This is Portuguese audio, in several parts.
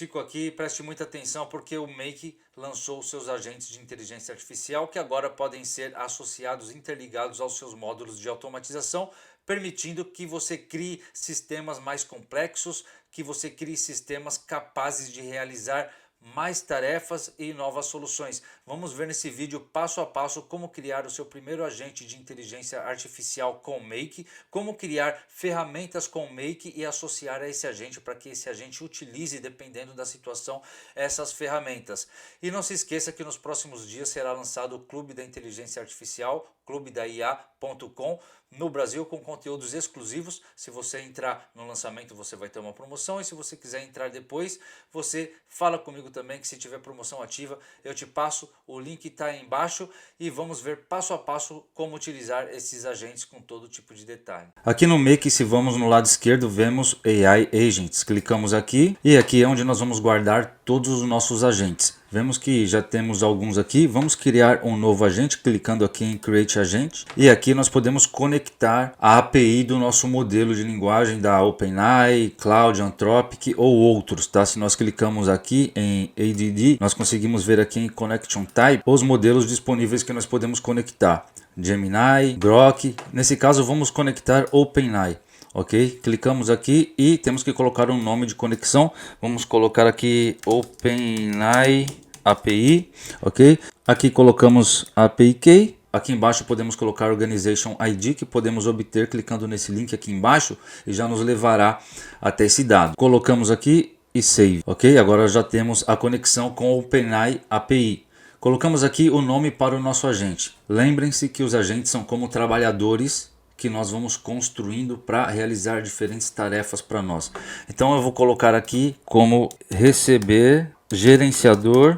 Chico aqui, preste muita atenção porque o Make lançou seus agentes de inteligência artificial que agora podem ser associados, interligados aos seus módulos de automatização, permitindo que você crie sistemas mais complexos, que você crie sistemas capazes de realizar mais tarefas e novas soluções. Vamos ver nesse vídeo passo a passo como criar o seu primeiro agente de inteligência artificial com o Make, como criar ferramentas com o Make e associar a esse agente para que esse agente utilize, dependendo da situação, essas ferramentas. E não se esqueça que nos próximos dias será lançado o Clube da Inteligência Artificial, clubedaia.com, no Brasil, com conteúdos exclusivos. Se você entrar no lançamento, você vai ter uma promoção, e se você quiser entrar depois, você fala comigo também, que se tiver promoção ativa, eu te passo, o link está aí embaixo, e vamos ver passo a passo como utilizar esses agentes com todo tipo de detalhe. Aqui no Make, se vamos no lado esquerdo, vemos AI Agents. Clicamos aqui, e aqui é onde nós vamos guardar todos os nossos agentes. Vemos que já temos alguns aqui. Vamos criar um novo agente, clicando aqui em Create Agent. E aqui nós podemos conectar a API do nosso modelo de linguagem da OpenAI, Claude, Anthropic ou outros, tá? Se nós clicamos aqui em ADD, nós conseguimos ver aqui em Connection Type os modelos disponíveis que nós podemos conectar. Gemini, Grok. Nesse caso vamos conectar OpenAI. Ok, clicamos aqui e temos que colocar um nome de conexão. Vamos colocar aqui OpenAI API, ok? Aqui colocamos API Key. Aqui embaixo podemos colocar Organization ID, que podemos obter clicando nesse link aqui embaixo e já nos levará até esse dado. Colocamos aqui e Save, ok? Agora já temos a conexão com OpenAI API. Colocamos aqui o nome para o nosso agente. Lembrem-se que os agentes são como trabalhadores que nós vamos construindo para realizar diferentes tarefas para nós. Então eu vou colocar aqui como receber gerenciador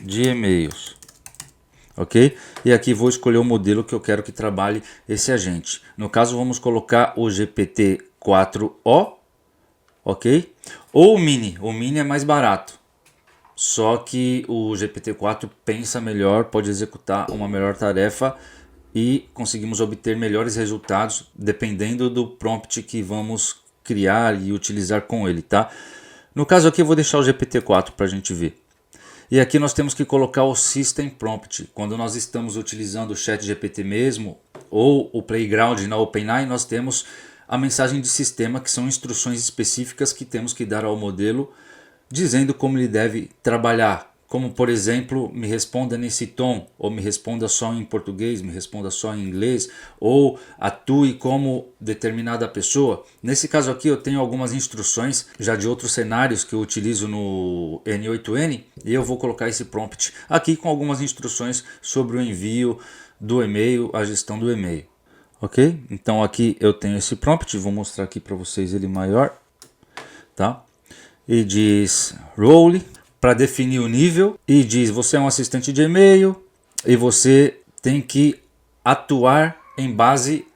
de e-mails, ok? E aqui vou escolher o modelo que eu quero que trabalhe esse agente. No caso vamos colocar o GPT-4o, ok? Ou o Mini é mais barato. Só que o GPT-4 pensa melhor, pode executar uma melhor tarefa e conseguimos obter melhores resultados dependendo do prompt que vamos criar e utilizar com ele, tá? No caso aqui eu vou deixar o GPT-4 para a gente ver. E aqui nós temos que colocar o System Prompt. Quando nós estamos utilizando o ChatGPT mesmo ou o Playground na OpenAI, nós temos a mensagem de sistema, que são instruções específicas que temos que dar ao modelo, dizendo como ele deve trabalhar. Como, por exemplo, me responda nesse tom, ou me responda só em português, me responda só em inglês, ou atue como determinada pessoa. Nesse caso aqui eu tenho algumas instruções já de outros cenários que eu utilizo no N8N, e eu vou colocar esse prompt aqui com algumas instruções sobre o envio do e-mail, a gestão do e-mail. Ok? Então aqui eu tenho esse prompt, vou mostrar aqui para vocês ele maior, tá? E diz role para definir o nível, e diz: você é um assistente de e-mail e você tem que atuar em base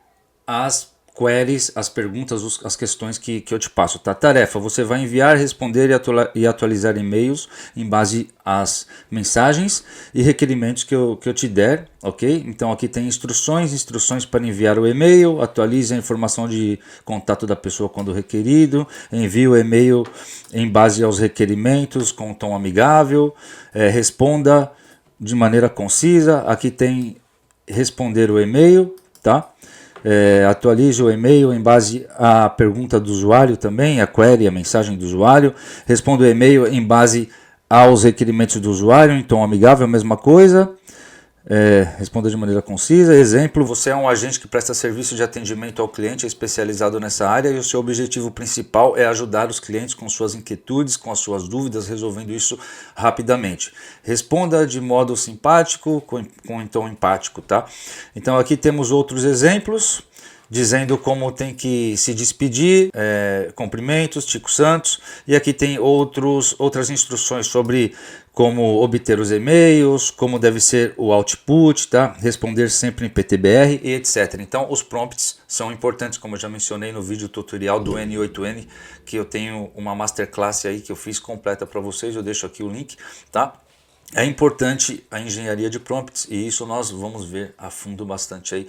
às queries, as perguntas, as questões que eu te passo, tá? Tarefa: você vai enviar, responder e atualizar e-mails em base às mensagens e requerimentos que eu te der, ok? Então aqui tem instruções para enviar o e-mail, atualize a informação de contato da pessoa quando requerido, envie o e-mail em base aos requerimentos com um tom amigável, responda de maneira concisa. Aqui tem responder o e-mail, tá? Atualize o e-mail em base à pergunta do usuário também, a query, a mensagem do usuário. Responda o e-mail em base aos requerimentos do usuário, em tom amigável, a mesma coisa. Responda de maneira concisa. Exemplo: você é um agente que presta serviço de atendimento ao cliente, é especializado nessa área, e o seu objetivo principal é ajudar os clientes com suas inquietudes, com as suas dúvidas, resolvendo isso rapidamente. Responda de modo simpático, com tom empático, tá? Então aqui temos outros exemplos, dizendo como tem que se despedir, cumprimentos, Tico Santos, e aqui tem outras instruções sobre como obter os e-mails, como deve ser o output, tá? Responder sempre em PTBR e etc. Então os prompts são importantes, como eu já mencionei no vídeo tutorial do N8N, que eu tenho uma masterclass aí que eu fiz completa para vocês, eu deixo aqui o link, tá? É importante a engenharia de prompts, e isso nós vamos ver a fundo bastante aí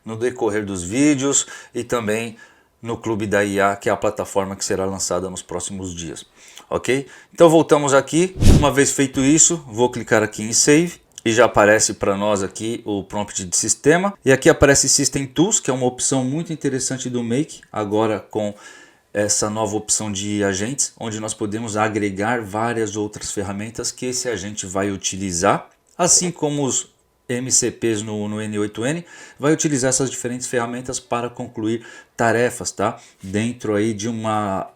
no decorrer dos vídeos e também no Clube da IA, que é a plataforma que será lançada nos próximos dias, ok? Então voltamos aqui, uma vez feito isso, vou clicar aqui em Save e já aparece para nós aqui o prompt de sistema, e aqui aparece System Tools, que é uma opção muito interessante do Make, agora com essa nova opção de agentes, onde nós podemos agregar várias outras ferramentas que esse agente vai utilizar, assim como os MCPs no N8N, vai utilizar essas diferentes ferramentas para concluir tarefas, tá? Dentro aí de uma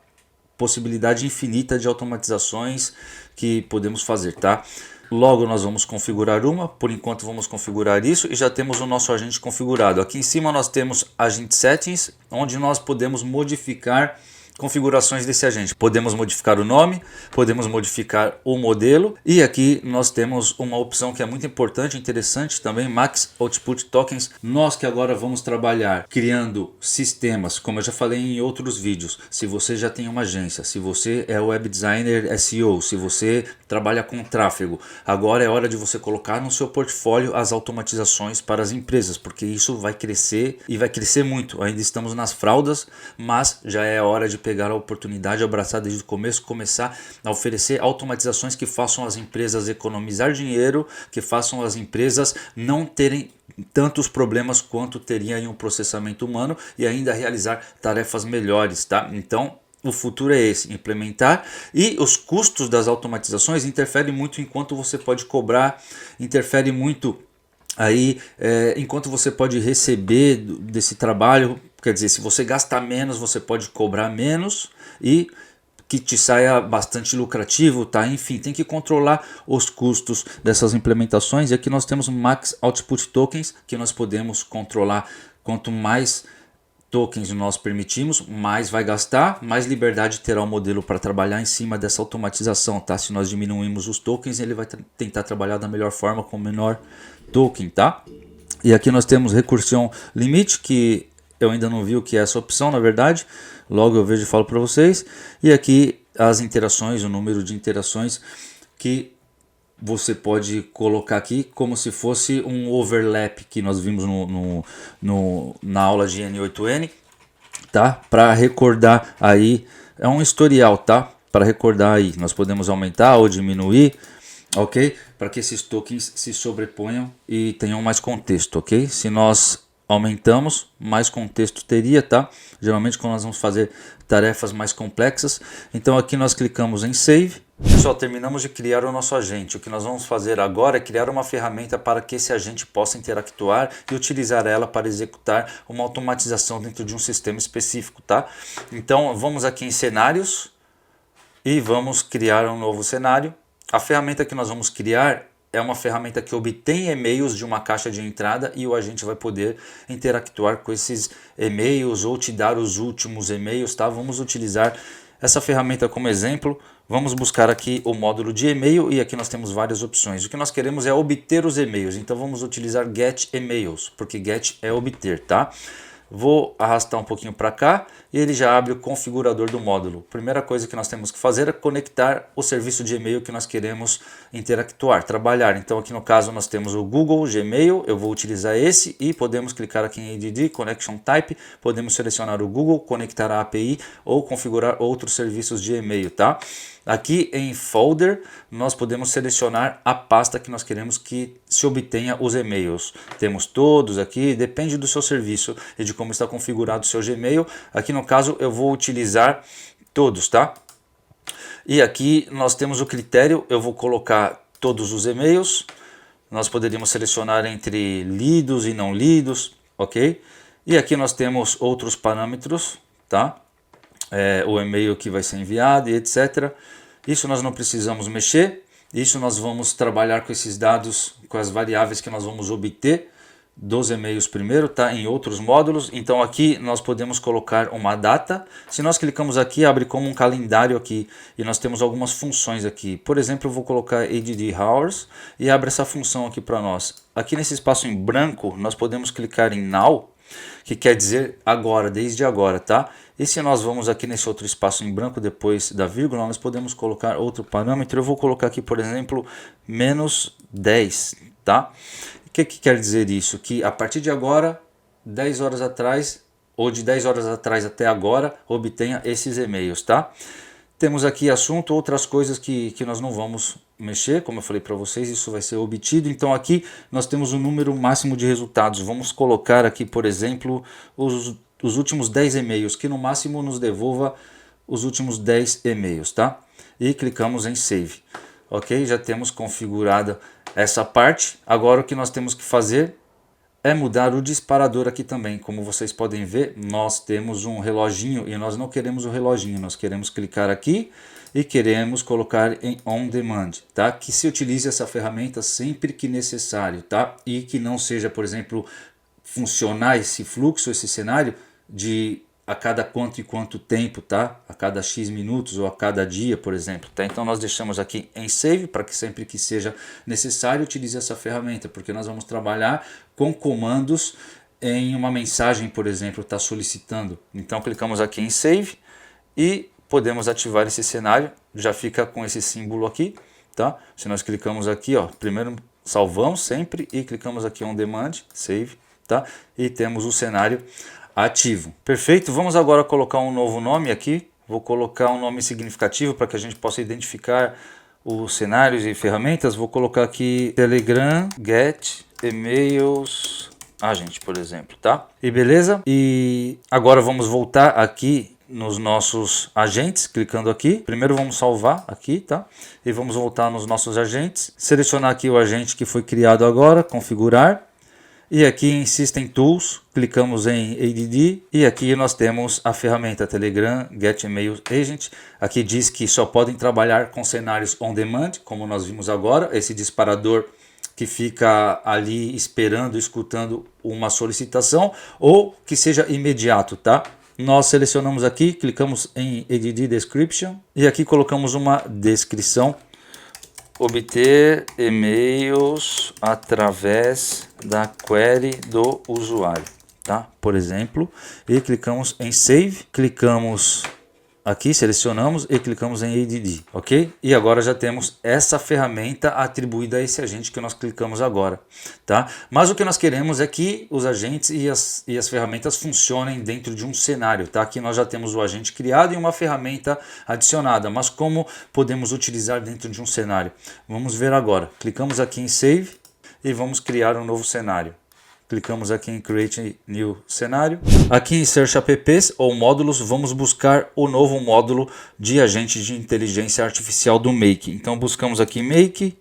possibilidade infinita de automatizações que podemos fazer, tá? Logo nós vamos configurar uma, por enquanto vamos configurar isso e já temos o nosso agente configurado. Aqui em cima nós temos Agent Settings, onde nós podemos modificar configurações desse agente. Podemos modificar o nome, podemos modificar o modelo, e aqui nós temos uma opção que é muito importante, interessante também, Max Output Tokens. Nós que agora vamos trabalhar criando sistemas, como eu já falei em outros vídeos, se você já tem uma agência, se você é web designer SEO, se você trabalha com tráfego, agora é hora de você colocar no seu portfólio as automatizações para as empresas, porque isso vai crescer e vai crescer muito. Ainda estamos nas fraldas, mas já é hora de pegar a oportunidade, abraçar desde o começo, começar a oferecer automatizações que façam as empresas economizar dinheiro, que façam as empresas não terem tantos problemas quanto teria em um processamento humano e ainda realizar tarefas melhores, tá? Então, o futuro é esse, implementar, e os custos das automatizações interferem muito em quanto você pode cobrar, interfere muito aí enquanto você pode receber desse trabalho. Quer dizer, se você gastar menos, você pode cobrar menos e que te saia bastante lucrativo, tá? Enfim, tem que controlar os custos dessas implementações. E aqui nós temos Max Output Tokens, que nós podemos controlar. Quanto mais tokens nós permitimos, mais vai gastar, mais liberdade terá o modelo para trabalhar em cima dessa automatização, tá? Se nós diminuímos os tokens, ele vai tentar trabalhar da melhor forma com o menor token, tá? E aqui nós temos Recursion Limit, que eu ainda não vi o que é essa opção, na verdade. Logo eu vejo e falo para vocês. E aqui as interações, o número de interações que você pode colocar aqui como se fosse um overlap que nós vimos na aula de N8N, tá? Para recordar aí, é um historial, tá? Para recordar aí, nós podemos aumentar ou diminuir, ok? Para que esses tokens se sobreponham e tenham mais contexto, ok? Se nós aumentamos, mais contexto teria, tá? Geralmente quando nós vamos fazer tarefas mais complexas. Então aqui nós clicamos em Save. Pessoal, terminamos de criar o nosso agente. O que nós vamos fazer agora é criar uma ferramenta para que esse agente possa interactuar e utilizar ela para executar uma automatização dentro de um sistema específico, tá? Então vamos aqui em cenários e vamos criar um novo cenário. A ferramenta que nós vamos criar é uma ferramenta que obtém e-mails de uma caixa de entrada e o agente vai poder interactuar com esses e-mails ou te dar os últimos e-mails, tá? Vamos utilizar essa ferramenta como exemplo. Vamos buscar aqui o módulo de e-mail e aqui nós temos várias opções. O que nós queremos é obter os e-mails, então vamos utilizar get emails, porque get é obter, tá? Vou arrastar um pouquinho para cá e ele já abre o configurador do módulo. Primeira coisa que nós temos que fazer é conectar o serviço de e-mail que nós queremos interactuar, trabalhar. Então aqui no caso nós temos o Google Gmail, eu vou utilizar esse e podemos clicar aqui em ADD, Connection Type, podemos selecionar o Google, conectar a API ou configurar outros serviços de e-mail, tá? Aqui em Folder nós podemos selecionar a pasta que nós queremos que se obtenha os e-mails. Temos todos aqui, depende do seu serviço e de como está configurado o seu Gmail. Aqui no caso eu vou utilizar todos, tá? E aqui nós temos o critério, eu vou colocar todos os e-mails. Nós poderíamos selecionar entre lidos e não lidos, ok? E aqui nós temos outros parâmetros, tá? O e-mail que vai ser enviado e etc. Isso nós não precisamos mexer. Isso nós vamos trabalhar com esses dados, com as variáveis que nós vamos obter dos e-mails primeiro, tá? Em outros módulos. Então aqui nós podemos colocar uma data. Se nós clicamos aqui, abre como um calendário aqui e nós temos algumas funções aqui. Por exemplo, eu vou colocar ADD Hours e abre essa função aqui para nós. Aqui nesse espaço em branco nós podemos clicar em Now, que quer dizer agora, desde agora, tá? E se nós vamos aqui nesse outro espaço em branco depois da vírgula, nós podemos colocar outro parâmetro. Eu vou colocar aqui, por exemplo, menos 10, tá? O que quer dizer isso? Que a partir de agora, 10 horas atrás, ou de 10 horas atrás até agora, obtenha esses e-mails, tá? Temos aqui assunto, outras coisas que nós não vamos mexer, como eu falei para vocês, isso vai ser obtido. Então aqui nós temos o número máximo de resultados. Vamos colocar aqui, por exemplo, os últimos 10 e-mails, que no máximo nos devolva os últimos 10 e-mails, tá? E clicamos em Save. Ok? Já temos configurada essa parte. Agora o que nós temos que fazer é mudar o disparador aqui também. Como vocês podem ver, nós temos um reloginho e nós não queremos o reloginho, nós queremos clicar aqui e queremos colocar em On Demand, tá? Que se utilize essa ferramenta sempre que necessário, tá? E que não seja, por exemplo, funcionar esse fluxo, esse cenário de a cada quanto e quanto tempo, tá? A cada X minutos ou a cada dia, por exemplo, tá? Então nós deixamos aqui em Save para que sempre que seja necessário utilize essa ferramenta, porque nós vamos trabalhar com comandos em uma mensagem, por exemplo, está solicitando. Então clicamos aqui em Save e podemos ativar esse cenário, já fica com esse símbolo aqui, tá? Se nós clicamos aqui, ó, primeiro salvamos sempre e clicamos aqui On Demand, Save, tá? E temos o cenário ativo. Perfeito, vamos agora colocar um novo nome aqui. Vou colocar um nome significativo para que a gente possa identificar os cenários e ferramentas. Vou colocar aqui Telegram Get Emails Agent, por exemplo, tá? E beleza? E agora vamos voltar aqui nos nossos agentes, clicando aqui. Primeiro vamos salvar aqui, tá? E vamos voltar nos nossos agentes. Selecionar aqui o agente que foi criado agora, configurar. E aqui em System Tools, clicamos em ADD e aqui nós temos a ferramenta Telegram Get Email Agent. Aqui diz que só podem trabalhar com cenários on demand, como nós vimos agora, esse disparador que fica ali esperando, escutando uma solicitação, ou que seja imediato, tá? Nós selecionamos aqui, clicamos em ADD Description e aqui colocamos uma descrição. Obter e-mails através da query do usuário, tá? Por exemplo, e clicamos em Save, clicamos aqui, selecionamos e clicamos em ADD, ok? E agora já temos essa ferramenta atribuída a esse agente que nós clicamos agora, tá? Mas o que nós queremos é que os agentes e as ferramentas funcionem dentro de um cenário, tá? Aqui nós já temos o agente criado e uma ferramenta adicionada, mas como podemos utilizar dentro de um cenário? Vamos ver agora. Clicamos aqui em Save e vamos criar um novo cenário. Clicamos aqui em Create New Cenário. Aqui em Search Apps ou módulos, vamos buscar o novo módulo de agente de inteligência artificial do Make. Então buscamos aqui Make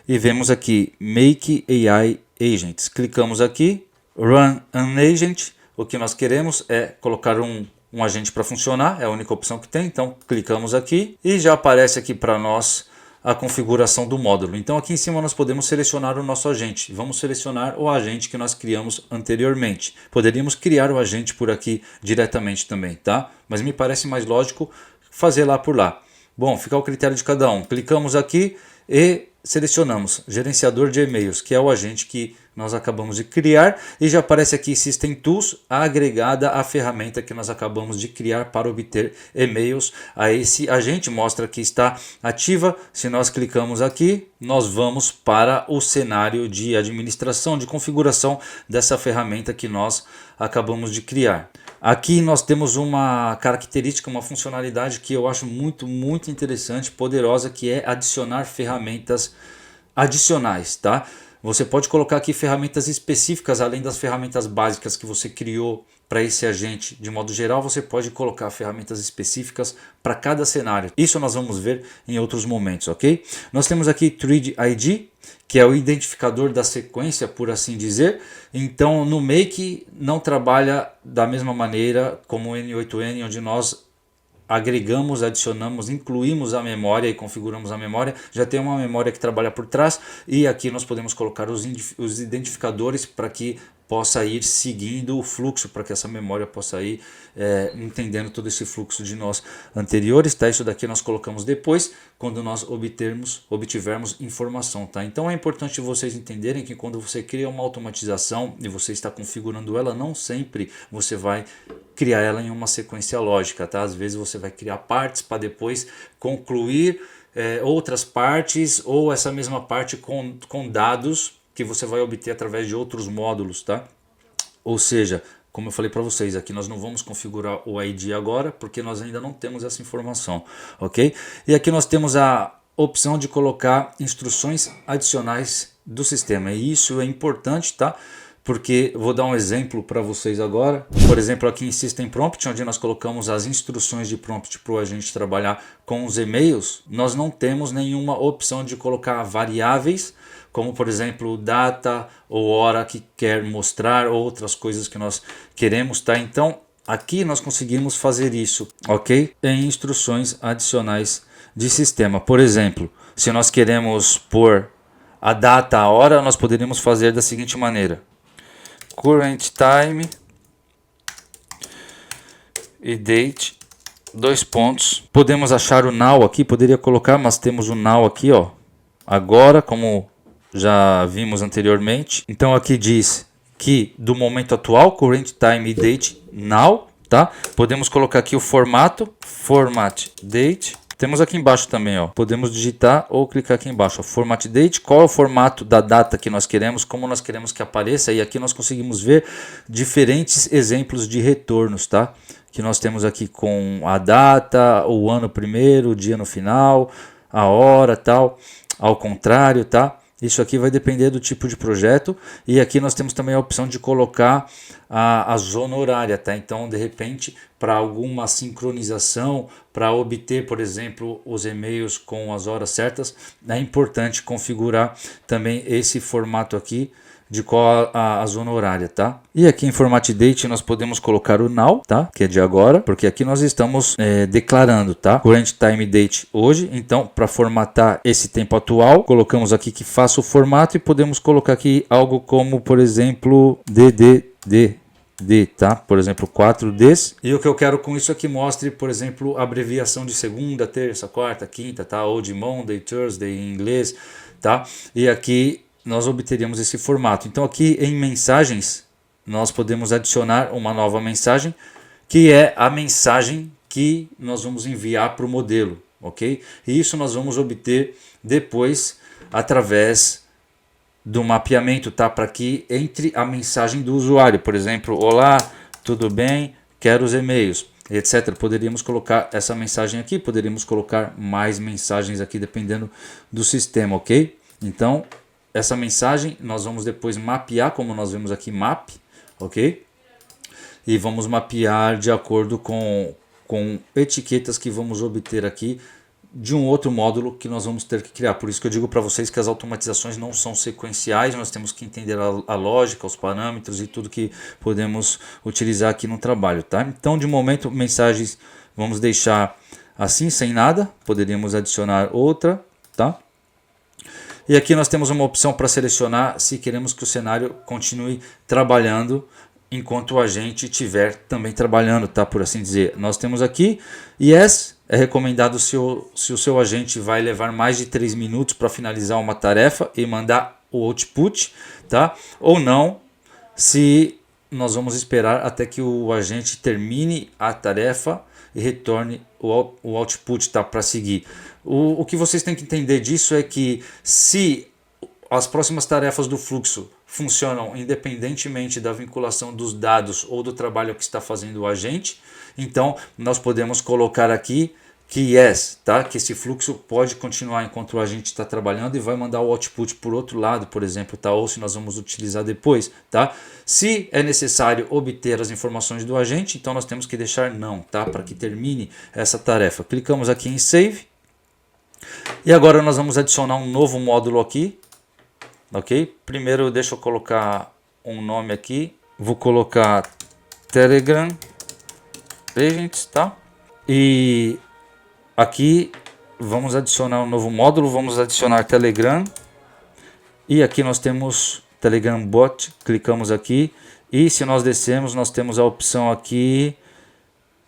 e vemos aqui Make AI Agents. Clicamos aqui, Run an Agent. O que nós queremos é colocar um agente para funcionar, é a única opção que tem. Então clicamos aqui e já aparece aqui para nós a configuração do módulo. Então aqui em cima nós podemos selecionar o nosso agente. Vamos selecionar o agente que nós criamos anteriormente. Poderíamos criar o agente por aqui diretamente também, tá? Mas me parece mais lógico fazer lá por lá. Bom, fica ao critério de cada um. Clicamos aqui e selecionamos gerenciador de e-mails, que é o agente que nós acabamos de criar, e já aparece aqui System Tools agregada à ferramenta que nós acabamos de criar para obter e-mails a esse agente. Mostra que está ativa. Se nós clicamos aqui, nós vamos para o cenário de administração, de configuração dessa ferramenta que nós acabamos de criar. Aqui nós temos uma característica, uma funcionalidade que eu acho muito interessante, poderosa, que é adicionar ferramentas adicionais, tá? Você pode colocar aqui ferramentas específicas, além das ferramentas básicas que você criou para esse agente. De modo geral, você pode colocar ferramentas específicas para cada cenário. Isso nós vamos ver em outros momentos, ok? Nós temos aqui Thread ID, que é o identificador da sequência, por assim dizer. Então, no Make não trabalha da mesma maneira como o N8N, onde nós agregamos, adicionamos, incluímos a memória e configuramos a memória. Já tem uma memória que trabalha por trás e aqui nós podemos colocar os identificadores para que possa ir seguindo o fluxo, para que essa memória possa ir entendendo todo esse fluxo de nós anteriores, tá? Isso daqui nós colocamos depois, quando nós obtivermos informação, tá? Então é importante vocês entenderem que quando você cria uma automatização e você está configurando ela, não sempre você vai criar ela em uma sequência lógica, tá? Às vezes você vai criar partes para depois concluir outras partes, ou essa mesma parte com dados que você vai obter através de outros módulos, tá? Ou seja, Como eu falei para vocês, aqui nós não vamos configurar o ID agora, porque nós ainda não temos essa informação, ok? E aqui nós temos a opção de colocar instruções adicionais do sistema, e isso é importante, tá? Porque vou dar um exemplo para vocês agora. Por exemplo, aqui em System Prompt, onde nós colocamos as instruções de prompt para o agente trabalhar com os e-mails, nós não temos nenhuma opção de colocar variáveis, como por exemplo data ou hora que quer mostrar, ou outras coisas que nós queremos, tá? Então aqui nós conseguimos fazer isso, ok? Em instruções adicionais de sistema. Por exemplo, se nós queremos pôr a data, a hora, nós poderíamos fazer da seguinte maneira: current time e date, dois pontos. Podemos achar o now aqui, poderia colocar, mas temos o now aqui, ó, agora, como já vimos anteriormente. Então aqui diz que do momento atual, current time e date now, tá? Podemos colocar aqui o formato, format date. Temos aqui embaixo também, ó, podemos digitar ou clicar aqui embaixo, ó, format date, qual é o formato da data que nós queremos, como nós queremos que apareça, e aqui nós conseguimos ver diferentes exemplos de retornos, tá? Que nós temos aqui com a data, o ano primeiro, o dia no final, a hora, tal, ao contrário, tá? Isso aqui vai depender do tipo de projeto, e aqui nós temos também a opção de colocar a zona horária, tá? Então, de repente, para alguma sincronização, para obter, por exemplo, os e-mails com as horas certas, é importante configurar também esse formato aqui de qual a zona horária, tá? E aqui em Format Date nós podemos colocar o now, tá? Que é de agora, porque aqui nós estamos declarando, tá? Current Time Date hoje, então para formatar esse tempo atual, colocamos aqui que faça o formato e podemos colocar aqui algo como, por exemplo, DDD, tá? Por exemplo, 4Ds. E o que eu quero com isso é que mostre, por exemplo, a abreviação de segunda, terça, quarta, quinta, tá? Ou de Monday, Thursday em inglês, tá? E aqui nós obteríamos esse formato. Então aqui em mensagens nós podemos adicionar uma nova mensagem, que é a mensagem que nós vamos enviar para o modelo, ok? E isso nós vamos obter depois através do mapeamento, tá? Para que entre a mensagem do usuário, por exemplo, olá, tudo bem, quero os e-mails, etc. Poderíamos colocar essa mensagem aqui, poderíamos colocar mais mensagens aqui dependendo do sistema, ok? Então essa mensagem nós vamos depois mapear, como nós vemos aqui, map, ok? E vamos mapear de acordo com etiquetas que vamos obter aqui de um outro módulo que nós vamos ter que criar. Por isso que eu digo para vocês que as automatizações não são sequenciais, nós temos que entender a lógica, os parâmetros e tudo que podemos utilizar aqui no trabalho, tá? Então, de momento, mensagens vamos deixar assim, sem nada, poderíamos adicionar outra, tá? E aqui nós temos uma opção para selecionar se queremos que o cenário continue trabalhando enquanto o agente estiver também trabalhando, tá? Por assim dizer. Nós temos aqui yes, é recomendado se o seu agente vai levar mais de 3 minutos para finalizar uma tarefa e mandar o output, tá? Ou não, se nós vamos esperar até que o agente termine a tarefa e retorne o output, tá? Para seguir. O que vocês têm que entender disso é que se as próximas tarefas do fluxo funcionam independentemente da vinculação dos dados ou do trabalho que está fazendo o agente, então nós podemos colocar aqui que yes, tá? Que esse fluxo pode continuar enquanto o agente está trabalhando e vai mandar o output por outro lado, por exemplo, tá? Ou se nós vamos utilizar depois, tá? Se é necessário obter as informações do agente, então nós temos que deixar não, tá? Para que termine essa tarefa. Clicamos aqui em Save. E agora nós vamos adicionar um novo módulo aqui, ok? Primeiro deixa eu colocar um nome aqui, vou colocar Telegram Agents, tá? E aqui vamos adicionar um novo módulo, vamos adicionar Telegram, e aqui nós temos Telegram Bot, clicamos aqui, e se nós descermos nós temos a opção aqui,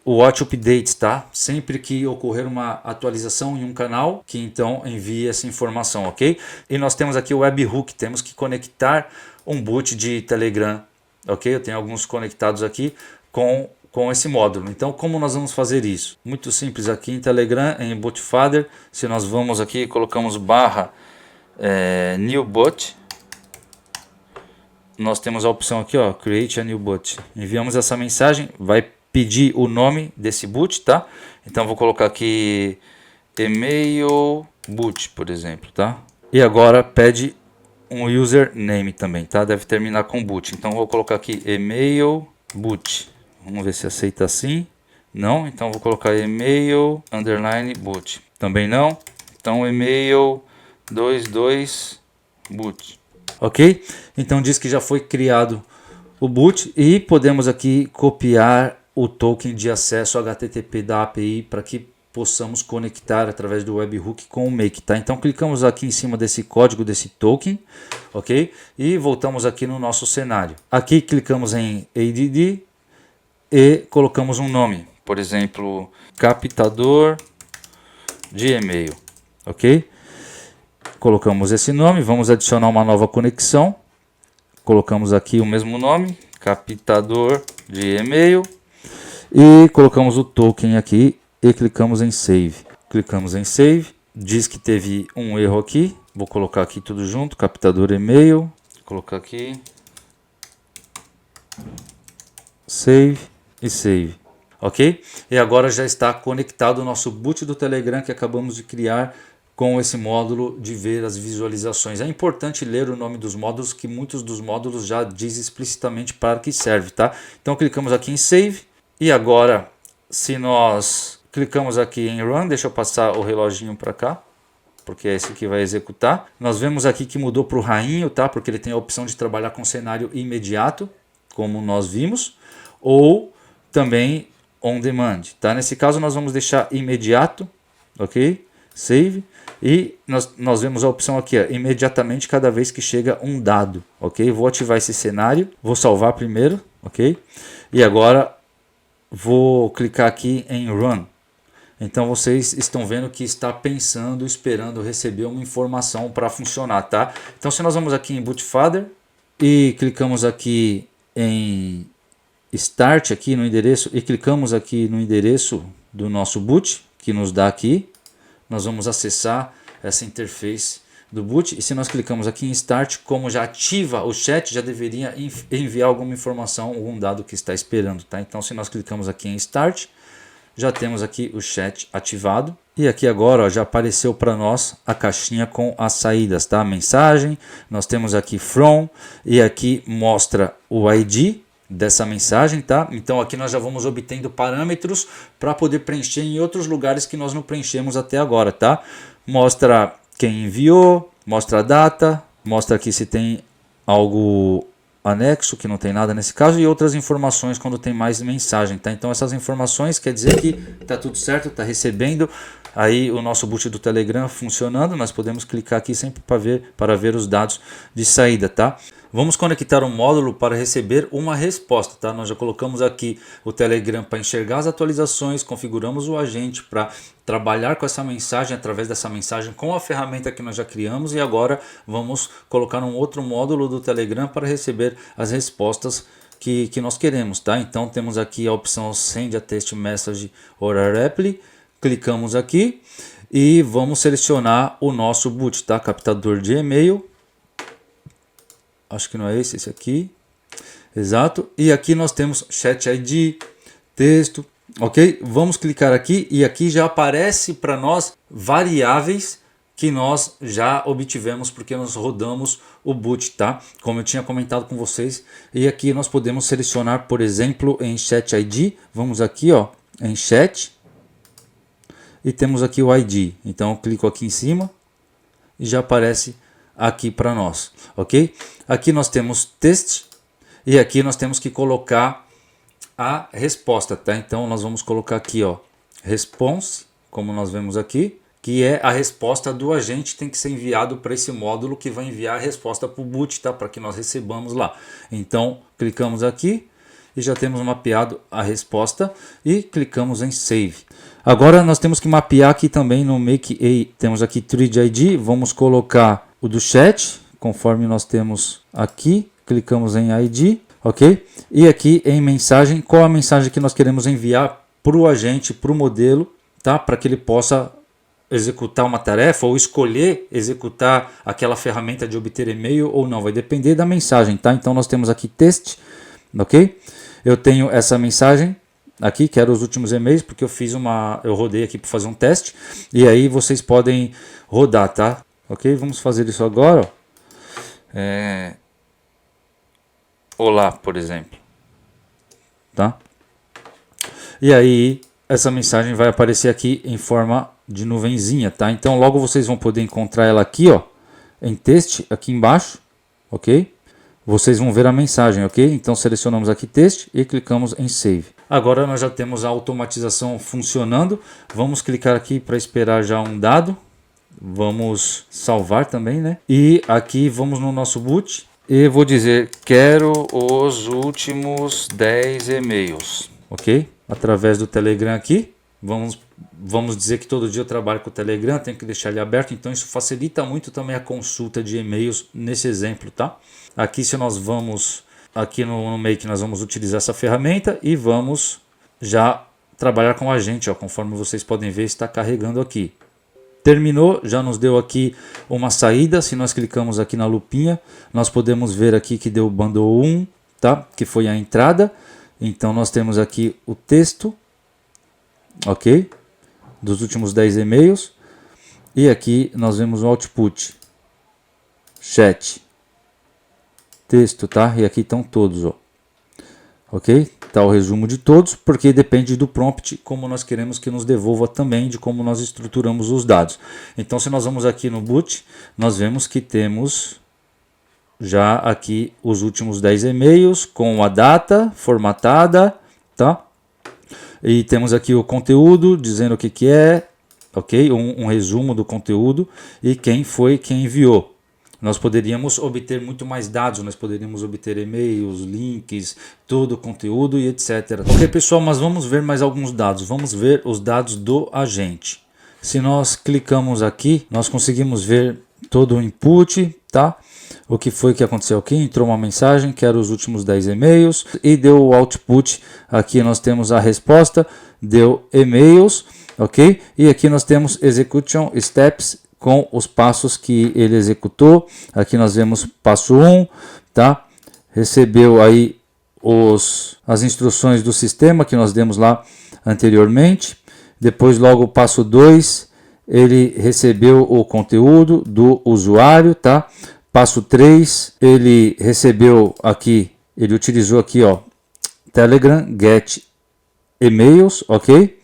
o Watch Updates, tá? Sempre que ocorrer uma atualização em um canal, que então envie essa informação, ok? E nós temos aqui o Webhook, temos que conectar um boot de Telegram, ok? Eu tenho alguns conectados aqui com esse módulo. Então, como nós vamos fazer isso? Muito simples aqui em Telegram, em Bootfather, se nós vamos aqui, colocamos barra new bot, nós temos a opção aqui, ó, Create a New Boot. Enviamos essa mensagem, vai pedir o nome desse boot, tá? Então vou colocar aqui email boot, por exemplo, tá? E agora pede um username também, tá? Deve terminar com boot. Então vou colocar aqui email boot. Vamos ver se aceita assim. Não, então vou colocar email underline boot. Também não. Então email 22 boot. Ok? Então diz que já foi criado o boot e podemos aqui copiar o token de acesso HTTP da API para que possamos conectar através do webhook com o Make, tá? Então clicamos aqui em cima desse código desse token, ok? E voltamos aqui no nosso cenário. Aqui clicamos em add e colocamos um nome, por exemplo, captador de e-mail, ok? Colocamos esse nome, vamos adicionar uma nova conexão, colocamos aqui o mesmo nome, captador de e-mail, e colocamos o token aqui e clicamos em Save. Clicamos em Save, diz que teve um erro aqui, vou colocar aqui tudo junto, captador e-mail, colocar aqui, Save e Save. Ok? E agora já está conectado o nosso boot do Telegram que acabamos de criar com esse módulo de ver as visualizações. É importante ler o nome dos módulos, que muitos dos módulos já diz explicitamente para que serve, tá? Então clicamos aqui em Save e agora se nós clicamos aqui em Run, deixa eu passar o reloginho para cá, porque é esse que vai executar. Nós vemos aqui que mudou para o rainho, tá? Porque ele tem a opção de trabalhar com cenário imediato, como nós vimos, ou também on demand, tá? Nesse caso nós vamos deixar imediato, ok? Save. E nós vemos a opção aqui, ó, imediatamente cada vez que chega um dado, ok? Vou ativar esse cenário, vou salvar primeiro, ok? E agora vou clicar aqui em Run. Então vocês estão vendo que está pensando, esperando receber uma informação para funcionar, tá? Então se nós vamos aqui em Bootfather e clicamos aqui em Start aqui no endereço e clicamos aqui no endereço do nosso boot, que nos dá aqui, nós vamos acessar essa interface do boot e se nós clicamos aqui em Start, como já ativa o chat, já deveria enviar alguma informação, algum dado que está esperando, tá? Então se nós clicamos aqui em Start, já temos aqui o chat ativado e aqui agora ó, já apareceu para nós a caixinha com as saídas, tá? Mensagem, nós temos aqui From e aqui mostra o ID dessa mensagem, tá? Então aqui nós já vamos obtendo parâmetros para poder preencher em outros lugares que nós não preenchemos até agora, tá? Mostra quem enviou, mostra a data, mostra aqui se tem algo anexo, que não tem nada nesse caso, e outras informações quando tem mais mensagem, tá? Então essas informações quer dizer que tá tudo certo, tá recebendo aí o nosso boot do Telegram funcionando. Nós podemos clicar aqui sempre para ver os dados de saída, tá? Vamos conectar um módulo para receber uma resposta, tá? Nós já colocamos aqui o Telegram para enxergar as atualizações, configuramos o agente para trabalhar com essa mensagem, através dessa mensagem com a ferramenta que nós já criamos e agora vamos colocar um outro módulo do Telegram para receber as respostas que nós queremos, tá? Então temos aqui a opção Send a Text Message or a Reply, clicamos aqui e vamos selecionar o nosso boot, tá? Captador de e-mail. Acho que não é esse aqui. Exato. E aqui nós temos Chat ID, texto, ok? Vamos clicar aqui e aqui já aparece para nós variáveis que nós já obtivemos porque nós rodamos o boot, tá? Como eu tinha comentado com vocês. E aqui nós podemos selecionar, por exemplo, em Chat ID. Vamos aqui, ó, em Chat. E temos aqui o ID. Então eu clico aqui em cima e já aparece aqui para nós, ok? Aqui nós temos text e aqui nós temos que colocar a resposta, tá? Então nós vamos colocar aqui, ó, response, como nós vemos aqui, que é a resposta do agente, tem que ser enviado para esse módulo que vai enviar a resposta para o boot, tá? Para que nós recebamos lá. Então clicamos aqui e já temos mapeado a resposta e clicamos em Save. Agora nós temos que mapear aqui também no Make A, temos aqui Thread ID, vamos colocar o do chat, conforme nós temos aqui, clicamos em ID, ok? E aqui em mensagem, qual a mensagem que nós queremos enviar para o agente, para o modelo, tá? Para que ele possa executar uma tarefa ou escolher executar aquela ferramenta de obter e-mail ou não. Vai depender da mensagem, tá? Então nós temos aqui teste, ok? Eu tenho essa mensagem aqui, que era os últimos e-mails, porque eu rodei aqui para fazer um teste, e aí vocês podem rodar, tá? Ok? Vamos fazer isso agora, ó. Olá, por exemplo, tá? E aí essa mensagem vai aparecer aqui em forma de nuvenzinha, tá? Então logo vocês vão poder encontrar ela aqui, ó, em texto, aqui embaixo, ok? Vocês vão ver a mensagem, ok? Então selecionamos aqui texto e clicamos em Save. Agora nós já temos a automatização funcionando. Vamos clicar aqui para esperar já um dado. Vamos salvar também, né? E aqui vamos no nosso boot e vou dizer quero os últimos 10 e-mails, ok? Através do Telegram aqui. Vamos dizer que todo dia eu trabalho com o Telegram, tenho que deixar ele aberto, então isso facilita muito também a consulta de e-mails nesse exemplo, tá? Aqui se nós vamos, aqui no Make nós vamos utilizar essa ferramenta e vamos já trabalhar com o agente, ó, conforme vocês podem ver está carregando aqui. Terminou, já nos deu aqui uma saída, se nós clicamos aqui na lupinha, nós podemos ver aqui que deu bundle 1, tá? Que foi a entrada, então nós temos aqui o texto, ok? Dos últimos 10 e-mails. E aqui nós vemos o output. Chat. Texto, tá? E aqui estão todos, ó. Ok? Tá o resumo de todos, porque depende do prompt, como nós queremos que nos devolva também, de como nós estruturamos os dados. Então, se nós vamos aqui no boot, nós vemos que temos já aqui os últimos 10 e-mails, com a data formatada, tá? E temos aqui o conteúdo, dizendo o que é, ok? Um resumo do conteúdo e quem foi quem enviou. Nós poderíamos obter muito mais dados, nós poderíamos obter e-mails, links, todo o conteúdo e etc. Ok, pessoal, mas vamos ver mais alguns dados. Vamos ver os dados do agente. Se nós clicamos aqui, nós conseguimos ver todo o input, tá? O que foi que aconteceu aqui? Entrou uma mensagem, que era os últimos 10 e-mails, e deu o output. Aqui nós temos a resposta, deu e-mails, ok? E aqui nós temos execution steps com os passos que ele executou. Aqui nós vemos passo 1, tá? Recebeu aí as instruções do sistema que nós demos lá anteriormente. Depois logo o passo 2, ele recebeu o conteúdo do usuário, tá? Passo 3, ele recebeu aqui, ele utilizou aqui, ó, Telegram, get e-mails, ok?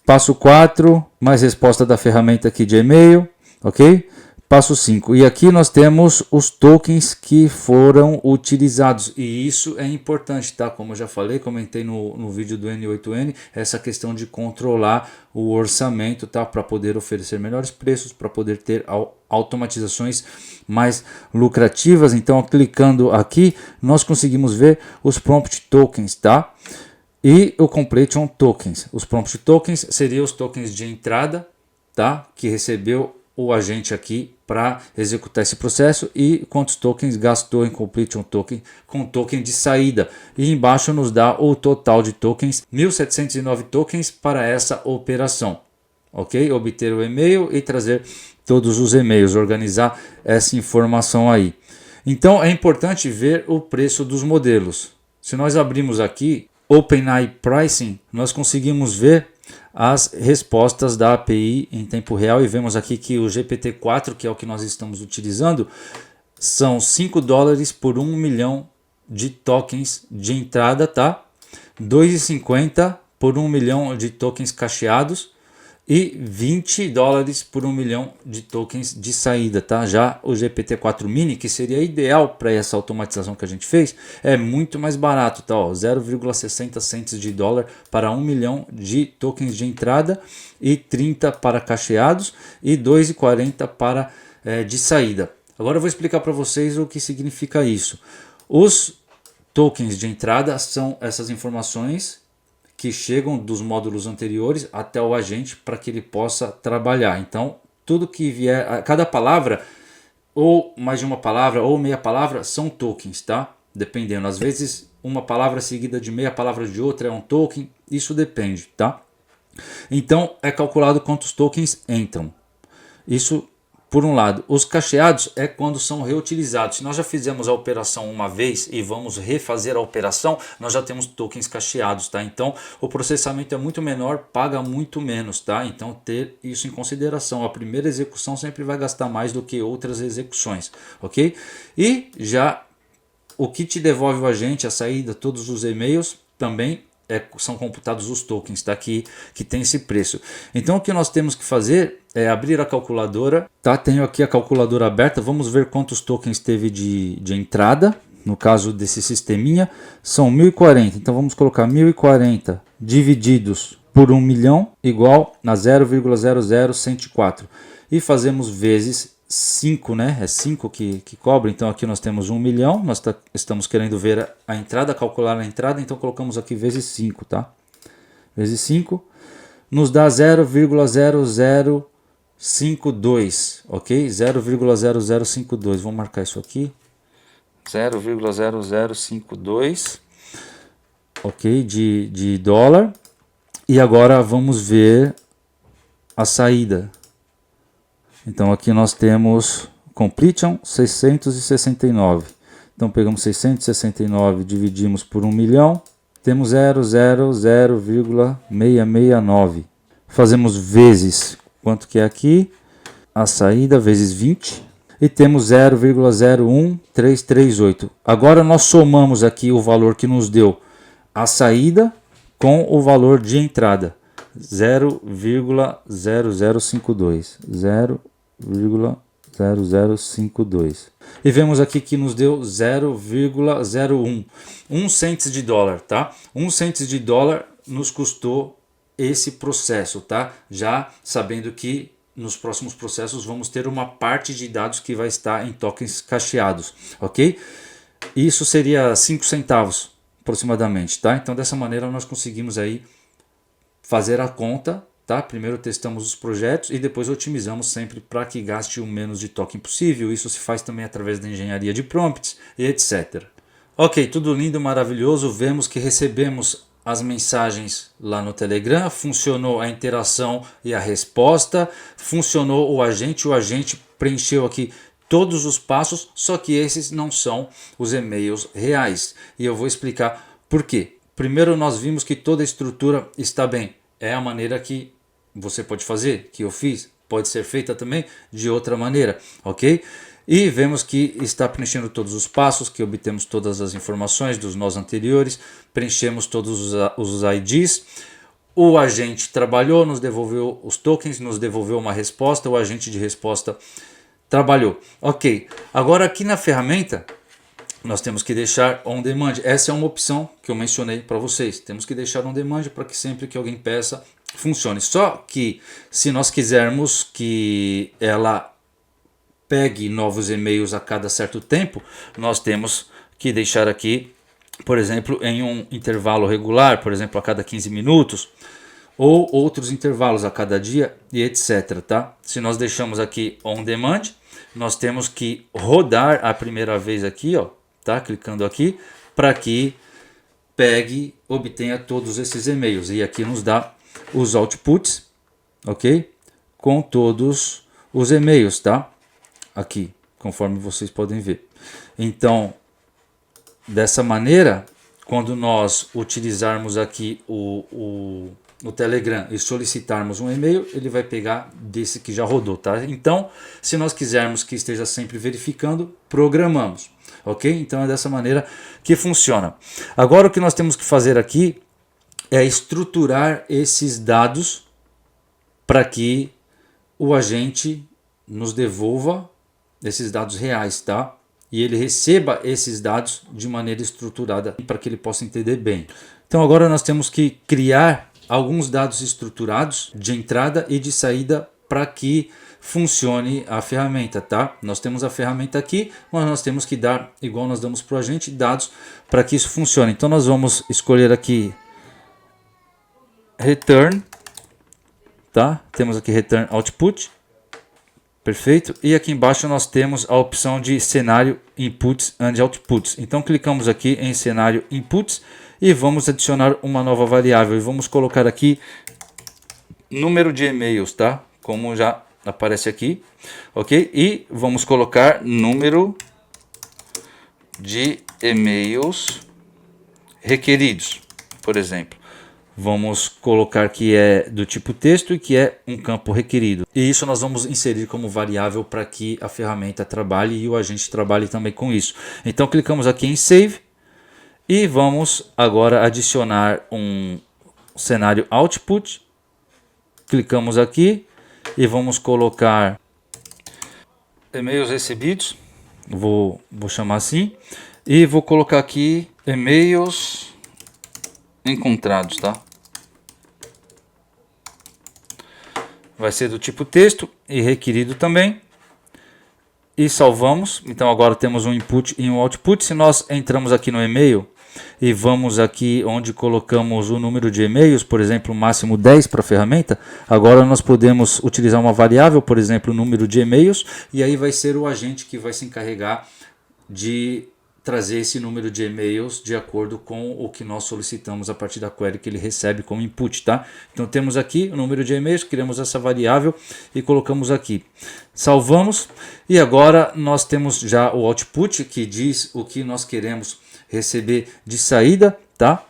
Passo 4, mais resposta da ferramenta aqui de e-mail, ok? Passo 5, e aqui nós temos os tokens que foram utilizados, e isso é importante, tá? Como eu já falei, comentei no vídeo do N8N, essa questão de controlar o orçamento, tá? Para poder oferecer melhores preços, para poder ter automatizações mais lucrativas. Então, clicando aqui, nós conseguimos ver os prompt tokens, tá? E o completion tokens. Os prompt tokens seriam os tokens de entrada, tá? Que recebeu o agente aqui para executar esse processo, e quantos tokens gastou em completion token com token de saída. E embaixo nos dá o total de tokens, 1.709 tokens para essa operação. Ok? Obter o e-mail e trazer todos os e-mails, organizar essa informação aí. Então é importante ver o preço dos modelos. Se nós abrimos aqui OpenAI Pricing, nós conseguimos ver as respostas da API em tempo real e vemos aqui que o GPT-4, que é o que nós estamos utilizando, são $5 por 1 milhão de tokens de entrada, tá? 2,50 por 1 milhão de tokens cacheados e $20 por 1 milhão de tokens de saída, tá? Já o GPT-4 Mini, que seria ideal para essa automatização que a gente fez, é muito mais barato, tá? 0,60 cents de dólar para 1 milhão de tokens de entrada e 30 para cacheados e 2,40 para de saída. Agora eu vou explicar para vocês o que significa isso. Os tokens de entrada são essas informações que chegam dos módulos anteriores até o agente para que ele possa trabalhar. Então, tudo que vier, cada palavra, ou mais de uma palavra, ou meia palavra, são tokens, tá? Dependendo. Às vezes, uma palavra seguida de meia palavra de outra é um token, isso depende, tá? Então é calculado quantos tokens entram. Isso por um lado. Os cacheados é quando são reutilizados. Se nós já fizemos a operação uma vez e vamos refazer a operação, nós já temos tokens cacheados, tá? Então o processamento é muito menor, paga muito menos, tá? Então ter isso em consideração. A primeira execução sempre vai gastar mais do que outras execuções, ok? E já o que te devolve o agente, a saída, todos os e-mails, também são computados os tokens, tá? que tem esse preço. Então o que nós temos que fazer é abrir a calculadora, tá? Tenho aqui a calculadora aberta, vamos ver quantos tokens teve de entrada. No caso desse sisteminha, são 1040. Então vamos colocar 1040 divididos por 1 milhão igual a 0,00104. E fazemos vezes 5, né? É 5 que cobra. Então aqui nós temos 1 milhão. Nós estamos querendo ver a entrada, calcular a entrada. Então colocamos aqui vezes 5, tá? Vezes 5 nos dá 0,0052, ok? 0,0052. Vamos marcar isso aqui. 0,0052, ok? De dólar. E agora vamos ver a saída. Então aqui nós temos completion 669. Então pegamos 669, dividimos por 1 milhão, temos 0,669. Fazemos vezes, quanto que é aqui? A saída vezes 20 e temos 0,01338. Agora nós somamos aqui o valor que nos deu a saída com o valor de entrada. 0,0052. 0,0052 e vemos aqui que nos deu 0,01 cento de dólar, tá? 1 cento de dólar nos custou esse processo, tá? Já sabendo que nos próximos processos vamos ter uma parte de dados que vai estar em tokens cacheados, ok? Isso seria 5 centavos aproximadamente, tá? Então dessa maneira nós conseguimos aí fazer a conta. Tá? Primeiro testamos os projetos e depois otimizamos sempre para que gaste o menos de token possível. Isso se faz também através da engenharia de prompts e etc. Ok, tudo lindo, maravilhoso. Vemos que recebemos as mensagens lá no Telegram, funcionou a interação e a resposta, funcionou o agente preencheu aqui todos os passos, só que esses não são os e-mails reais. E eu vou explicar por quê. Primeiro nós vimos que toda a estrutura está bem. É a maneira que você pode fazer, que eu fiz, pode ser feita também de outra maneira, ok? E vemos que está preenchendo todos os passos, que obtemos todas as informações dos nós anteriores, preenchemos todos os IDs, o agente trabalhou, nos devolveu os tokens, nos devolveu uma resposta, o agente de resposta trabalhou. Ok, agora aqui na ferramenta nós temos que deixar on demand. Essa é uma opção que eu mencionei para vocês. Temos que deixar on demand para que sempre que alguém peça, funcione. Só que se nós quisermos que ela pegue novos e-mails a cada certo tempo, nós temos que deixar aqui, por exemplo, em um intervalo regular, por exemplo, a cada 15 minutos, ou outros intervalos a cada dia e etc. Tá? Se nós deixamos aqui on demand, nós temos que rodar a primeira vez aqui, ó, tá? Clicando aqui, para que pegue, obtenha todos esses e-mails. E aqui nos dá os outputs, ok? Com todos os e-mails, tá? Aqui, conforme vocês podem ver. Então, dessa maneira, quando nós utilizarmos aqui o Telegram e solicitarmos um e-mail, ele vai pegar desse que já rodou, tá? Então, se nós quisermos que esteja sempre verificando, programamos, ok? Então é dessa maneira que funciona. Agora o que nós temos que fazer aqui é estruturar esses dados para que o agente nos devolva esses dados reais, tá? E ele receba esses dados de maneira estruturada para que ele possa entender bem. Então agora nós temos que criar alguns dados estruturados de entrada e de saída para que funcione a ferramenta, tá? Nós temos a ferramenta aqui, mas nós temos que dar, igual nós damos para o agente, dados para que isso funcione. Então nós vamos escolher aqui return, tá? Temos aqui return output, perfeito. E aqui embaixo nós temos a opção de cenário inputs and outputs. Então clicamos aqui em cenário inputs e vamos adicionar uma nova variável e vamos colocar aqui número de e-mails, tá? Como já aparece aqui, ok? E vamos colocar número de e-mails requeridos, por exemplo. Vamos colocar que é do tipo texto e que é um campo requerido. E isso nós vamos inserir como variável para que a ferramenta trabalhe e o agente trabalhe também com isso. Então clicamos aqui em Save e vamos agora adicionar um cenário Output. Clicamos aqui e vamos colocar e-mails recebidos. Vou chamar assim. E vou colocar aqui e-mails encontrados, tá? Vai ser do tipo texto e requerido também. E salvamos. Então agora temos um input e um output. Se nós entramos aqui no e-mail e vamos aqui onde colocamos o número de e-mails, por exemplo, máximo 10 para a ferramenta, agora nós podemos utilizar uma variável, por exemplo, o número de e-mails, e aí vai ser o agente que vai se encarregar de trazer esse número de e-mails de acordo com o que nós solicitamos a partir da query que ele recebe como input, tá? Então temos aqui o número de e-mails, criamos essa variável e colocamos aqui. Salvamos e agora nós temos já o output que diz o que nós queremos receber de saída, tá?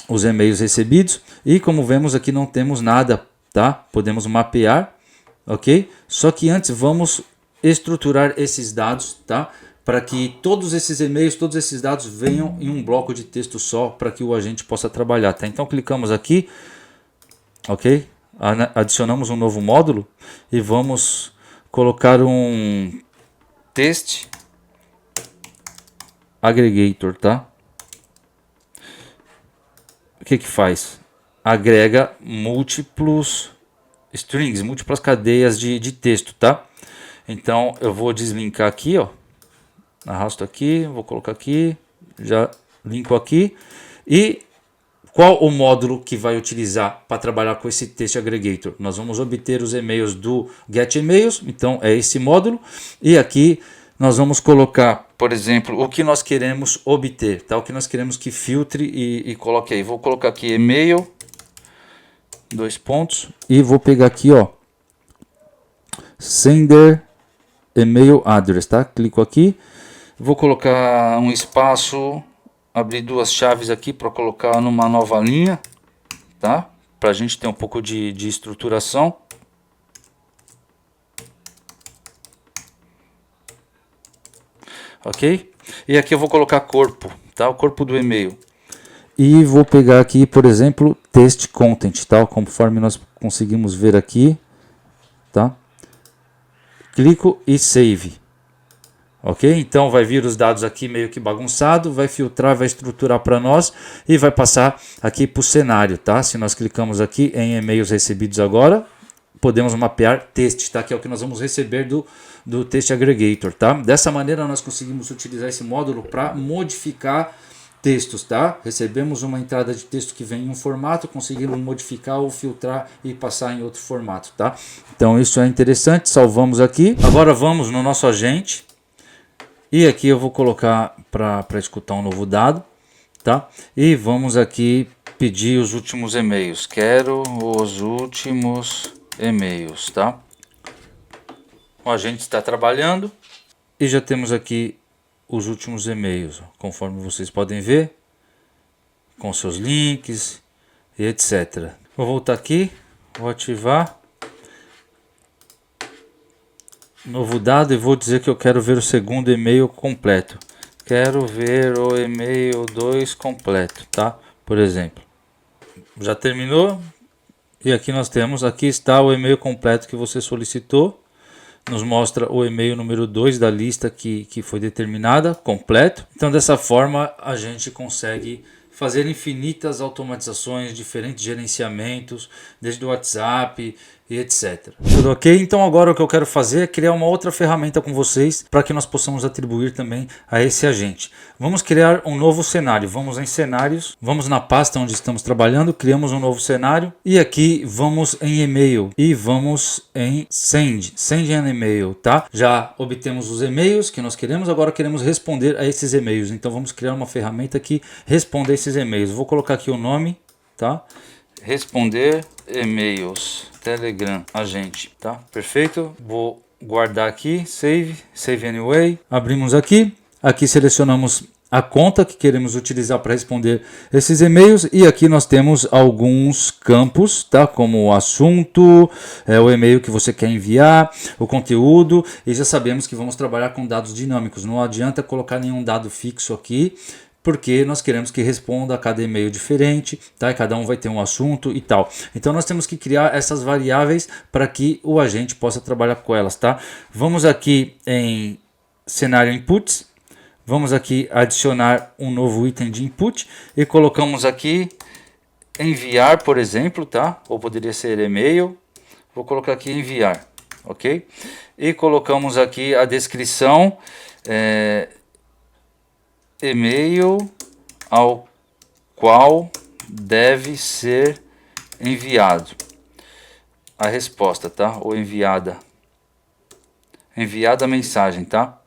Os e-mails recebidos, e como vemos aqui não temos nada, tá? Podemos mapear, ok? Só que antes vamos estruturar esses dados, tá? Para que todos esses e-mails, todos esses dados venham em um bloco de texto só, para que o agente possa trabalhar, tá? Então clicamos aqui, ok? Adicionamos um novo módulo e vamos colocar um test aggregator, tá? O que faz? Agrega múltiplos strings, múltiplas cadeias de texto, tá? Então eu vou deslinkar aqui, ó. Arrasto aqui, vou colocar aqui, já linko aqui. E qual o módulo que vai utilizar para trabalhar com esse Test Aggregator? Nós vamos obter os e-mails do GetEmails, então é esse módulo. E aqui nós vamos colocar, por exemplo, o que nós queremos obter, tá? O que nós queremos que filtre e coloque aí. Vou colocar aqui e-mail, dois pontos, e vou pegar aqui, ó, sender email address, tá? Clico aqui. Vou colocar um espaço, abrir duas chaves aqui para colocar numa nova linha, tá? Para a gente ter um pouco de estruturação. Ok? E aqui eu vou colocar corpo, tá? O corpo do e-mail. E vou pegar aqui, por exemplo, test content, tá? Conforme nós conseguimos ver aqui, tá? Clico e save. Ok? Então vai vir os dados aqui meio que bagunçado, vai filtrar, vai estruturar para nós e vai passar aqui para o cenário, tá? Se nós clicamos aqui em e-mails recebidos agora, podemos mapear teste, tá? Que é o que nós vamos receber do Test Aggregator, tá? Dessa maneira nós conseguimos utilizar esse módulo para modificar textos, tá? Recebemos uma entrada de texto que vem em um formato, conseguimos modificar ou filtrar e passar em outro formato, tá? Então isso é interessante, salvamos aqui. Agora vamos no nosso agente. E aqui eu vou colocar para escutar um novo dado, tá? E vamos aqui pedir os últimos e-mails. Quero os últimos e-mails, tá? O agente está trabalhando e já temos aqui os últimos e-mails, conforme vocês podem ver, com seus links e etc. Vou voltar aqui, vou ativar. Novo dado e vou dizer que eu quero ver o segundo e-mail completo. Quero ver o e-mail 2 completo, tá? Por exemplo. Já terminou? E aqui nós temos, aqui está o e-mail completo que você solicitou. Nos mostra o e-mail número 2 da lista que foi determinada, completo. Então dessa forma a gente consegue fazer infinitas automatizações, diferentes gerenciamentos, desde o WhatsApp e etc. Tudo ok? Então agora o que eu quero fazer é criar uma outra ferramenta com vocês para que nós possamos atribuir também a esse agente. Vamos criar um novo cenário. Vamos em cenários, vamos na pasta onde estamos trabalhando, criamos um novo cenário e aqui vamos em e-mail e vamos em send an e-mail, tá? Já obtemos os e-mails que nós queremos, agora queremos responder a esses e-mails. Então vamos criar uma ferramenta que responda a esses e-mails. Vou colocar aqui o nome, tá? responder e-mails Telegram agente, tá? Perfeito. Vou guardar aqui, save anyway. Abrimos aqui, selecionamos a conta que queremos utilizar para responder esses e-mails, e aqui nós temos alguns campos, tá? Como o assunto, o e-mail que você quer enviar, o conteúdo, e já sabemos que vamos trabalhar com dados dinâmicos. Não adianta colocar nenhum dado fixo aqui, porque nós queremos que responda a cada e-mail diferente, tá? E cada um vai ter um assunto e tal. Então nós temos que criar essas variáveis para que o agente possa trabalhar com elas, tá? Vamos aqui em cenário inputs, vamos aqui adicionar um novo item de input e colocamos aqui enviar, por exemplo, tá? Ou poderia ser e-mail. Vou colocar aqui enviar, ok? E colocamos aqui a descrição, e-mail ao qual deve ser enviado a resposta, tá? Ou enviada a mensagem, tá?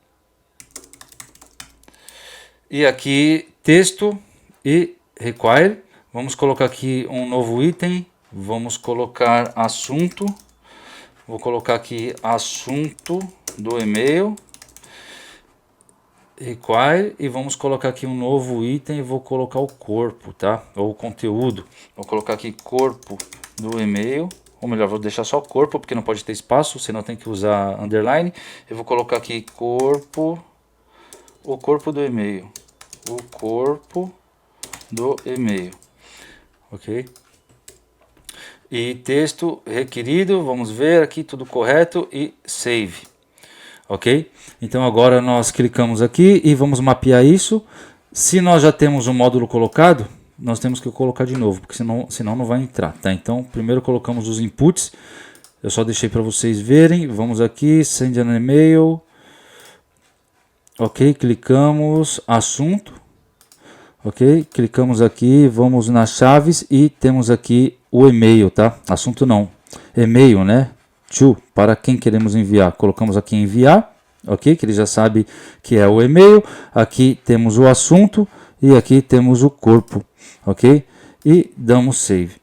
E aqui texto e require. Vamos colocar aqui um novo item. Vamos colocar assunto. Vou colocar aqui assunto do e-mail. Require. E vamos colocar aqui um novo item. Vou colocar o corpo, tá? Ou o conteúdo. Vou colocar aqui corpo do e-mail. Ou melhor, vou deixar só corpo, porque não pode ter espaço, senão tem que usar underline. Eu vou colocar aqui corpo. O corpo do e-mail. O corpo do e-mail. Ok? E texto requerido. Vamos ver aqui tudo correto. E save. Ok? Então agora nós clicamos aqui e vamos mapear isso. Se nós já temos um módulo colocado, nós temos que colocar de novo, porque senão não vai entrar. Tá? Então primeiro colocamos os inputs. Eu só deixei para vocês verem. Vamos aqui, send an email. Ok, clicamos assunto, ok, clicamos aqui, vamos nas chaves e temos aqui o e-mail, tá? Assunto não, e-mail, né? Para quem queremos enviar, colocamos aqui enviar, ok, que ele já sabe que é o e-mail. Aqui temos o assunto e aqui temos o corpo, ok, e damos save.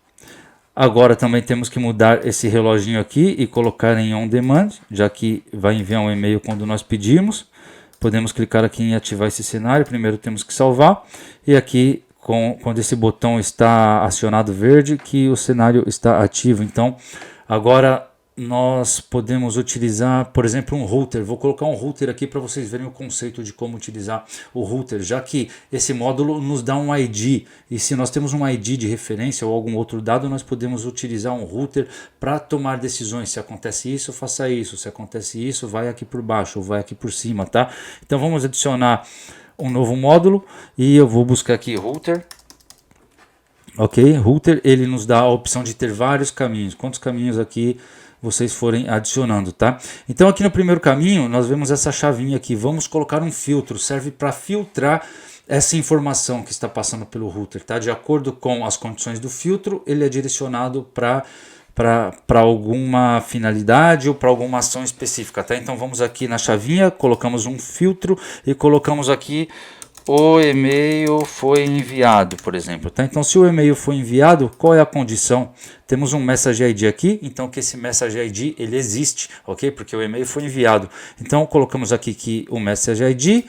Agora também temos que mudar esse reloginho aqui e colocar em on demand, já que vai enviar um e-mail quando nós pedimos. Podemos clicar aqui em ativar esse cenário. Primeiro temos que salvar. E aqui, quando esse botão está acionado verde, que o cenário está ativo. Então, agora nós podemos utilizar, por exemplo, um router. Vou colocar um router aqui para vocês verem o conceito de como utilizar o router, já que esse módulo nos dá um ID. E se nós temos um ID de referência ou algum outro dado, nós podemos utilizar um router para tomar decisões. Se acontece isso, faça isso. Se acontece isso, vai aqui por baixo ou vai aqui por cima, tá? Então vamos adicionar um novo módulo e eu vou buscar aqui router. Ok, router, ele nos dá a opção de ter vários caminhos. Quantos caminhos aqui vocês forem adicionando, tá? Então aqui no primeiro caminho nós vemos essa chavinha aqui, vamos colocar um filtro, serve para filtrar essa informação que está passando pelo router, tá? De acordo com as condições do filtro, ele é direcionado para alguma finalidade ou para alguma ação específica, tá? Então vamos aqui na chavinha, colocamos um filtro e colocamos aqui o e-mail foi enviado, por exemplo, tá? Então se o e-mail foi enviado, qual é a condição? Temos um message ID aqui, então que esse message ID ele existe, ok? Porque o e-mail foi enviado. Então colocamos aqui que o message ID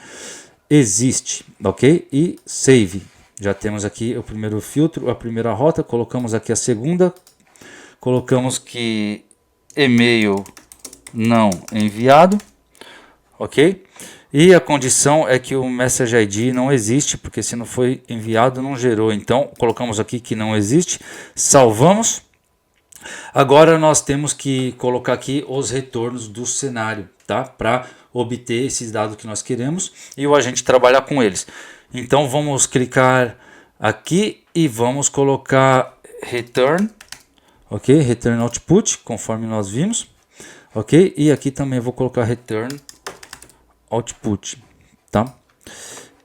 existe, ok? E save. Já temos aqui o primeiro filtro, a primeira rota, colocamos aqui a segunda, colocamos que e-mail não enviado, ok? E a condição é que o message ID não existe, porque se não foi enviado não gerou. Então colocamos aqui que não existe, salvamos. Agora nós temos que colocar aqui os retornos do cenário, tá? Para obter esses dados que nós queremos e o agente trabalhar com eles. Então vamos clicar aqui e vamos colocar return, ok? Return output, conforme nós vimos, ok? E aqui também vou colocar return output, tá?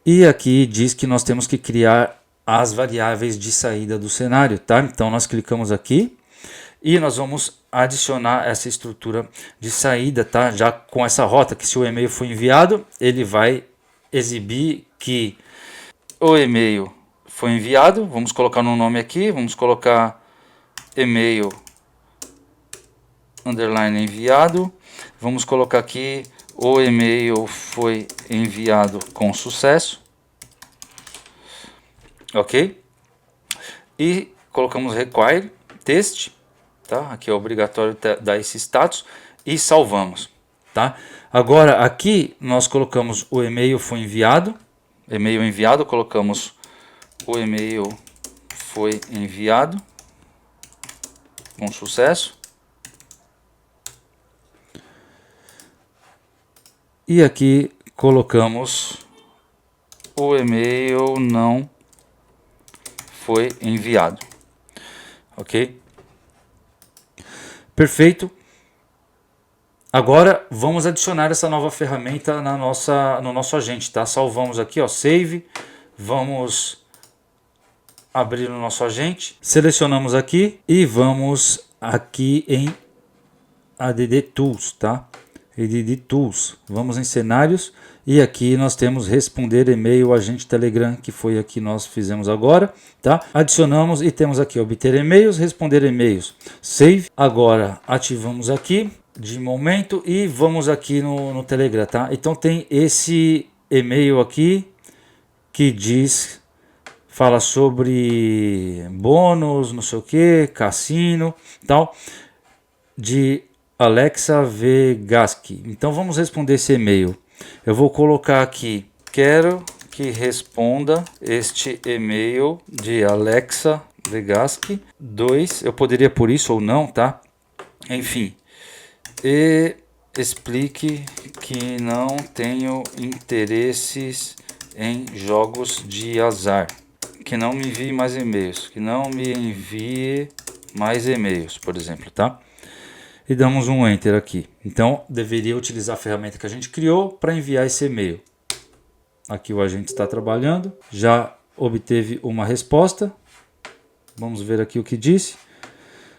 E aqui diz que nós temos que criar as variáveis de saída do cenário, tá? Então nós clicamos aqui e nós vamos adicionar essa estrutura de saída, tá? Já com essa rota, que se o e-mail foi enviado, ele vai exibir que o e-mail foi enviado. Vamos colocar no nome aqui, vamos colocar e-mail underline enviado. Vamos colocar aqui: o e-mail foi enviado com sucesso. Ok? E colocamos require test, tá? Aqui é obrigatório dar esse status e salvamos, tá? Agora aqui nós colocamos o e-mail foi enviado, e-mail enviado, colocamos o e-mail foi enviado com sucesso. E aqui colocamos o e-mail não foi enviado. Ok? Perfeito. Agora vamos adicionar essa nova ferramenta no nosso agente, tá? Salvamos aqui, ó, save. Vamos abrir o nosso agente. Selecionamos aqui e vamos aqui em ADD Tools, tá? ADD Tools. Vamos em cenários e aqui nós temos responder e-mail agente Telegram, que foi aqui nós fizemos agora, tá? Adicionamos e temos aqui obter e-mails, responder e-mails, save. Agora ativamos aqui de momento e vamos aqui no Telegram, tá? Então tem esse e-mail aqui que diz, fala sobre bônus, não sei o que, cassino, tal, de Alexa Vegaski. Então vamos responder esse e-mail. Eu vou colocar aqui: quero que responda este e-mail de Alexa Vegaski 2. Eu poderia pôr isso ou não, tá? Enfim. E explique que não tenho interesses em jogos de azar. Que não me envie mais e-mails. Que não me envie mais e-mails, por exemplo, tá? E damos um Enter aqui. Então, deveria utilizar a ferramenta que a gente criou para enviar esse e-mail. Aqui o agente está trabalhando. Já obteve uma resposta. Vamos ver aqui o que disse.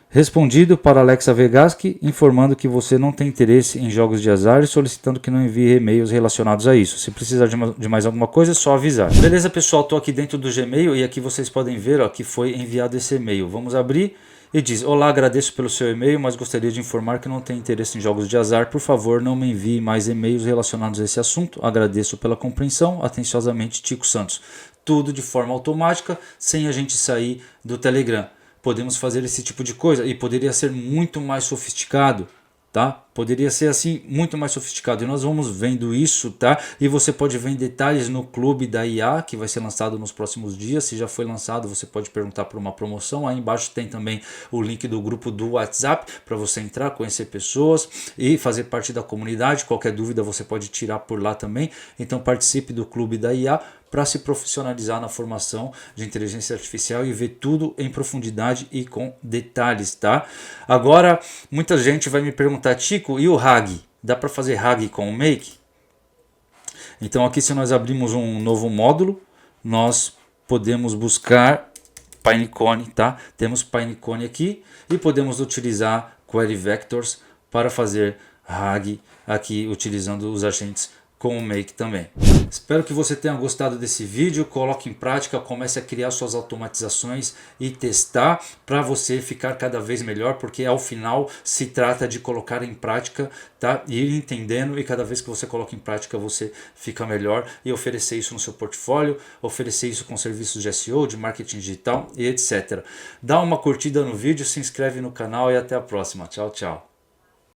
Respondido para Alexa Vegaski, informando que você não tem interesse em jogos de azar e solicitando que não envie e-mails relacionados a isso. Se precisar de mais alguma coisa, é só avisar. Beleza, pessoal? Estou aqui dentro do Gmail e aqui vocês podem ver, ó, que foi enviado esse e-mail. Vamos abrir. E diz: olá, agradeço pelo seu e-mail, mas gostaria de informar que não tenho interesse em jogos de azar. Por favor, não me envie mais e-mails relacionados a esse assunto. Agradeço pela compreensão. Atenciosamente, Tico Santos. Tudo de forma automática, sem a gente sair do Telegram. Podemos fazer esse tipo de coisa e poderia ser muito mais sofisticado, tá? Poderia ser assim muito mais sofisticado e nós vamos vendo isso, tá? E você pode ver em detalhes no clube da IA que vai ser lançado nos próximos dias. Se já foi lançado, você pode perguntar por uma promoção. Aí embaixo tem também o link do grupo do WhatsApp para você entrar, conhecer pessoas e fazer parte da comunidade. Qualquer dúvida você pode tirar por lá também. Então participe do clube da IA para se profissionalizar na formação de inteligência artificial e ver tudo em profundidade e com detalhes, tá? Agora, muita gente vai me perguntar: Tico, e o RAG? Dá para fazer RAG com o Make? Então aqui, se nós abrimos um novo módulo, nós podemos buscar Pinecone, tá? Temos Pinecone aqui e podemos utilizar Query Vectors para fazer RAG aqui utilizando os agentes com o Make também. Espero que você tenha gostado desse vídeo. Coloque em prática, comece a criar suas automatizações e testar para você ficar cada vez melhor, porque ao final se trata de colocar em prática, tá? E ir entendendo, e cada vez que você coloca em prática você fica melhor, e oferecer isso no seu portfólio, oferecer isso com serviços de SEO, de marketing digital e etc. Dá uma curtida no vídeo, se inscreve no canal e até a próxima. Tchau, tchau.